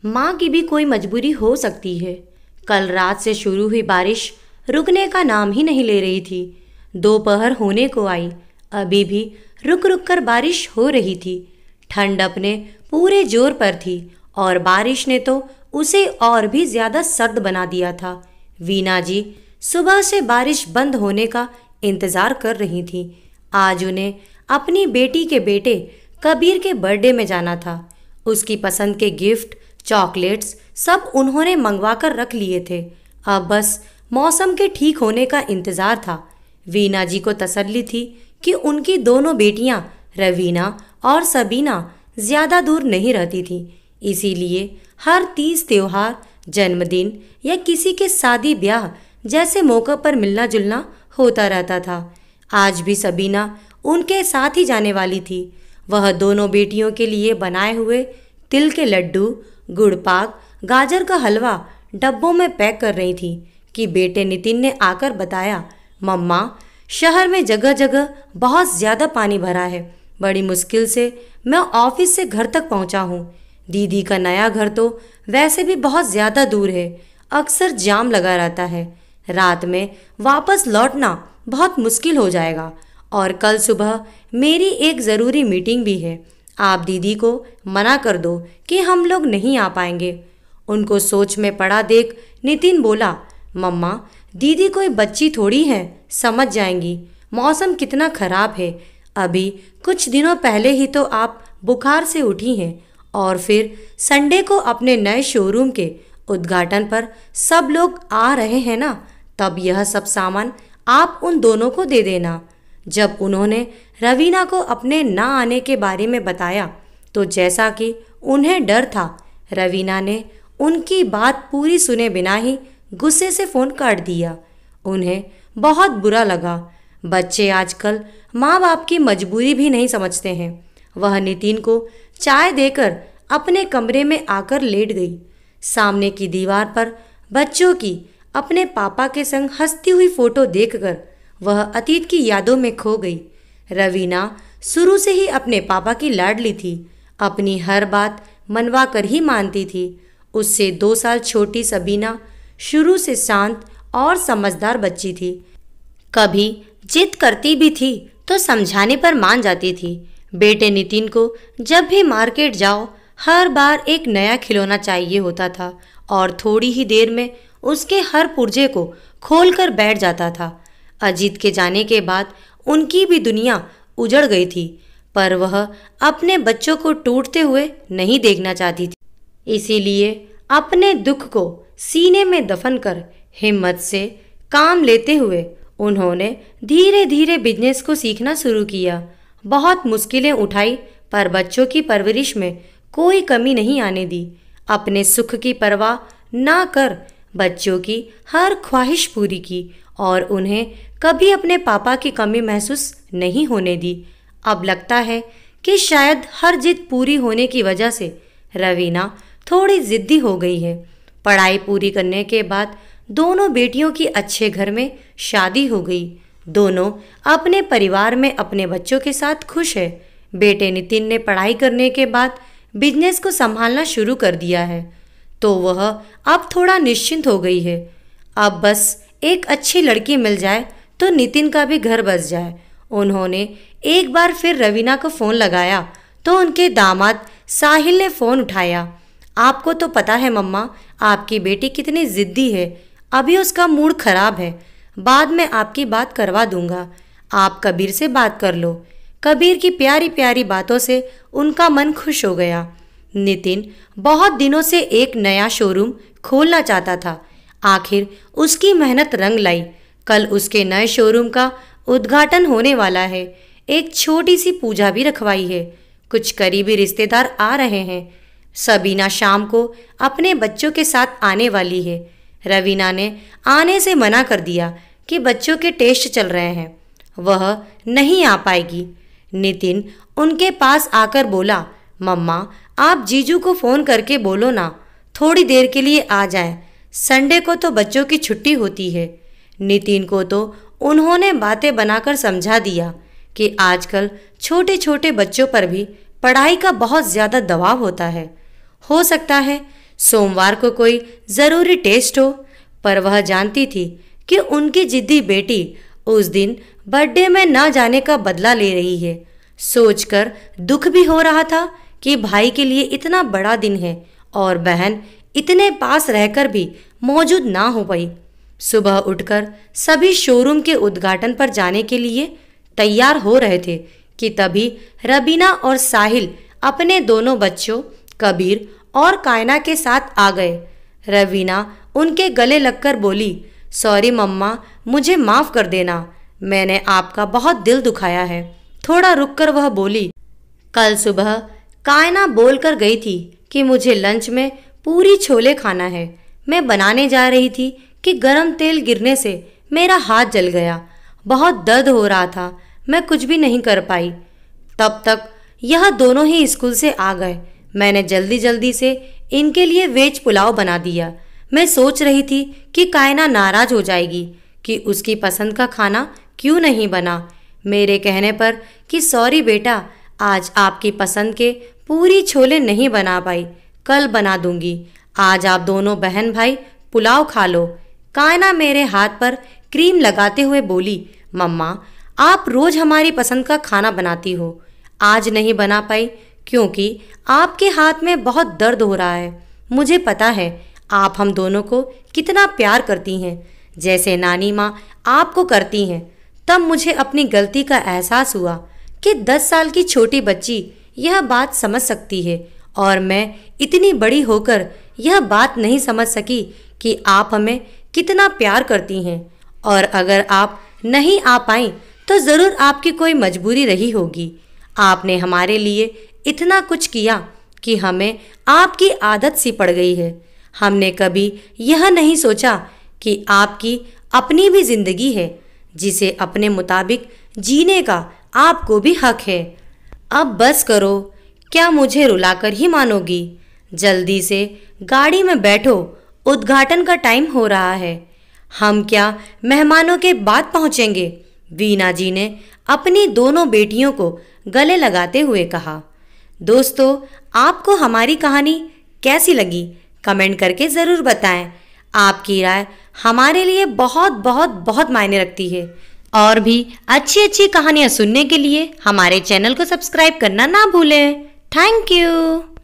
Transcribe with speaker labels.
Speaker 1: माँ की भी कोई मजबूरी हो सकती है। कल रात से शुरू हुई बारिश रुकने का नाम ही नहीं ले रही थी। दोपहर होने को आई, अभी भी रुक रुक कर बारिश हो रही थी। ठंड अपने पूरे जोर पर थी और बारिश ने तो उसे और भी ज्यादा सर्द बना दिया था। वीना जी सुबह से बारिश बंद होने का इंतजार कर रही थी। आज उन्हें अपनी बेटी के बेटे कबीर के बर्थडे में जाना था। उसकी पसंद के गिफ्ट, चॉकलेट्स सब उन्होंने मंगवा कर रख लिए थे। अब बस मौसम के ठीक होने का इंतजार था। वीना जी को तसल्ली थी कि उनकी दोनों बेटियां रवीना और सबीना ज्यादा दूर नहीं रहती थी। इसीलिए हर तीज त्योहार, जन्मदिन या किसी के शादी ब्याह जैसे मौक़ों पर मिलना जुलना होता रहता था। आज भी सबीना उनके साथ ही जाने वाली थी। वह दोनों बेटियों के लिए बनाए हुए तिल के लड्डू, गुड़ पाक, गाजर का हलवा डब्बों में पैक कर रही थी कि बेटे नितिन ने आकर बताया, मम्मा शहर में जगह जगह बहुत ज़्यादा पानी भरा है। बड़ी मुश्किल से मैं ऑफिस से घर तक पहुंचा हूँ। दीदी का नया घर तो वैसे भी बहुत ज़्यादा दूर है, अक्सर जाम लगा रहता है। रात में वापस लौटना बहुत मुश्किल हो जाएगा और कल सुबह मेरी एक ज़रूरी मीटिंग भी है। आप दीदी को मना कर दो कि हम लोग नहीं आ पाएंगे। उनको सोच में पड़ा देख नितिन बोला, मम्मा दीदी कोई बच्ची थोड़ी है, समझ जाएंगी। मौसम कितना ख़राब है। अभी कुछ दिनों पहले ही तो आप बुखार से उठी हैं और फिर संडे को अपने नए शोरूम के उद्घाटन पर सब लोग आ रहे हैं ना, तब यह सब सामान आप उन दोनों को दे देना। जब उन्होंने रवीना को अपने ना आने के बारे में बताया तो जैसा कि उन्हें डर था, रवीना ने उनकी बात पूरी सुने बिना ही गुस्से से फ़ोन काट दिया। उन्हें बहुत बुरा लगा। बच्चे आजकल माँ बाप की मजबूरी भी नहीं समझते हैं। वह नितिन को चाय देकर अपने कमरे में आकर लेट गई। सामने की दीवार पर बच्चों की अपने पापा के संग हंसती हुई फोटो देखकर वह अतीत की यादों में खो गई। रवीना शुरू से ही अपने पापा की लाडली थी। अपनी हर बात मनवा कर ही मानती थी। उससे 2 साल छोटी सबीना शुरू से शांत और समझदार बच्ची थी। कभी जिद करती भी थी तो समझाने पर मान जाती थी। बेटे नितिन को जब भी मार्केट जाओ हर बार एक नया खिलौना चाहिए होता था और थोड़ी ही देर में उसके हर पुर्जे को खोलकर बैठ जाता था। अजीत के जाने के बाद उनकी भी दुनिया उजड़ गई थी, पर वह अपने बच्चों को टूटते हुए नहीं देखना चाहती थी। इसीलिए अपने दुख को सीने में दफन कर हिम्मत से काम लेते हुए उन्होंने धीरे धीरे बिजनेस को सीखना शुरू किया। बहुत मुश्किलें उठाई पर बच्चों की परवरिश में कोई कमी नहीं आने दी। अपने सुख की परवाह ना कर बच्चों की हर ख्वाहिश पूरी की और उन्हें कभी अपने पापा की कमी महसूस नहीं होने दी। अब लगता है कि शायद हर जिद पूरी होने की वजह से रवीना थोड़ी ज़िद्दी हो गई है। पढ़ाई पूरी करने के बाद दोनों बेटियों की अच्छे घर में शादी हो गई। दोनों अपने परिवार में अपने बच्चों के साथ खुश है। बेटे नितिन ने पढ़ाई करने के बाद बिजनेस को संभालना शुरू कर दिया है, तो वह अब थोड़ा निश्चिंत हो गई है। अब बस एक अच्छी लड़की मिल जाए तो नितिन का भी घर बस जाए। उन्होंने एक बार फिर रवीना को फ़ोन लगाया तो उनके दामाद साहिल ने फ़ोन उठाया। आपको तो पता है मम्मा, आपकी बेटी कितनी ज़िद्दी है। अभी उसका मूड खराब है। बाद में आपकी बात करवा दूंगा। आप कबीर से बात कर लो। कबीर की प्यारी प्यारी बातों से उनका मन खुश हो गया। नितिन बहुत दिनों से एक नया शोरूम खोलना चाहता था। आखिर उसकी मेहनत रंग लाई। कल उसके नए शोरूम का उद्घाटन होने वाला है। एक छोटी सी पूजा भी रखवाई है। कुछ करीबी रिश्तेदार आ रहे हैं। सबीना शाम को अपने बच्चों के साथ आने वाली है। रवीना ने आने से मना कर दिया कि बच्चों के टेस्ट चल रहे हैं, वह नहीं आ पाएगी। नितिन उनके पास आकर बोला, मम्मा आप जीजू को फ़ोन करके बोलो ना, थोड़ी देर के लिए आ जाएं। संडे को तो बच्चों की छुट्टी होती है। नितिन को तो उन्होंने बातें बनाकर समझा दिया कि आजकल छोटे छोटे बच्चों पर भी पढ़ाई का बहुत ज़्यादा दबाव होता है। हो सकता है सोमवार को कोई ज़रूरी टेस्ट हो। पर वह जानती थी कि उनकी जिद्दी बेटी उस दिन बर्थडे में ना जाने का बदला ले रही है। सोचकर दुख भी हो रहा था कि भाई के लिए इतना बड़ा दिन है और बहन इतने पास रहकर भी मौजूद ना हो पाई। सुबह उठकर सभी शोरूम के उद्घाटन पर जाने के लिए तैयार हो रहे थे कि तभी रबीना और साहिल अपने दोनों बच्चों कबीर और कायना के साथ आ गए। रवीना उनके गले लगकर बोली, सॉरी मम्मा, मुझे माफ़ कर देना, मैंने आपका बहुत दिल दुखाया है। थोड़ा रुककर वह बोली, कल सुबह कायना बोलकर गई थी कि मुझे लंच में पूरी छोले खाना है। मैं बनाने जा रही थी कि गरम तेल गिरने से मेरा हाथ जल गया। बहुत दर्द हो रहा था, मैं कुछ भी नहीं कर पाई। तब तक यह दोनों ही स्कूल से आ गए। मैंने जल्दी जल्दी से इनके लिए वेज पुलाव बना दिया। मैं सोच रही थी कि कायना नाराज हो जाएगी कि उसकी पसंद का खाना क्यों नहीं बना। मेरे कहने पर कि सॉरी बेटा, आज आपकी पसंद के पूरी छोले नहीं बना पाई, कल बना दूंगी। आज आप दोनों बहन भाई पुलाव खा लो। कायना मेरे हाथ पर क्रीम लगाते हुए बोली, मम्मा आप रोज हमारी पसंद का खाना बनाती हो, आज नहीं बना पाई क्योंकि आपके हाथ में बहुत दर्द हो रहा है। मुझे पता है आप हम दोनों को कितना प्यार करती हैं, जैसे नानी माँ आपको करती हैं। तब मुझे अपनी गलती का एहसास हुआ कि 10 साल की छोटी बच्ची यह बात समझ सकती है और मैं इतनी बड़ी होकर यह बात नहीं समझ सकी कि आप हमें कितना प्यार करती हैं। और अगर आप नहीं आ पाई तो ज़रूर आपकी कोई मजबूरी रही होगी। आपने हमारे लिए इतना कुछ किया कि हमें आपकी आदत सी पड़ गई है। हमने कभी यह नहीं सोचा कि आपकी अपनी भी जिंदगी है, जिसे अपने मुताबिक जीने का आपको भी हक है। अब बस करो, क्या मुझे रुलाकर ही मानोगी? जल्दी से गाड़ी में बैठो, उद्घाटन का टाइम हो रहा है। हम क्या मेहमानों के बाद पहुंचेंगे? वीना जी ने अपनी दोनों बेटियों को गले लगाते हुए कहा। दोस्तों, आपको हमारी कहानी कैसी लगी कमेंट करके ज़रूर बताएं। आपकी राय हमारे लिए बहुत बहुत बहुत मायने रखती है। और भी अच्छी अच्छी कहानियाँ सुनने के लिए हमारे चैनल को सब्सक्राइब करना ना भूलें। Thank you.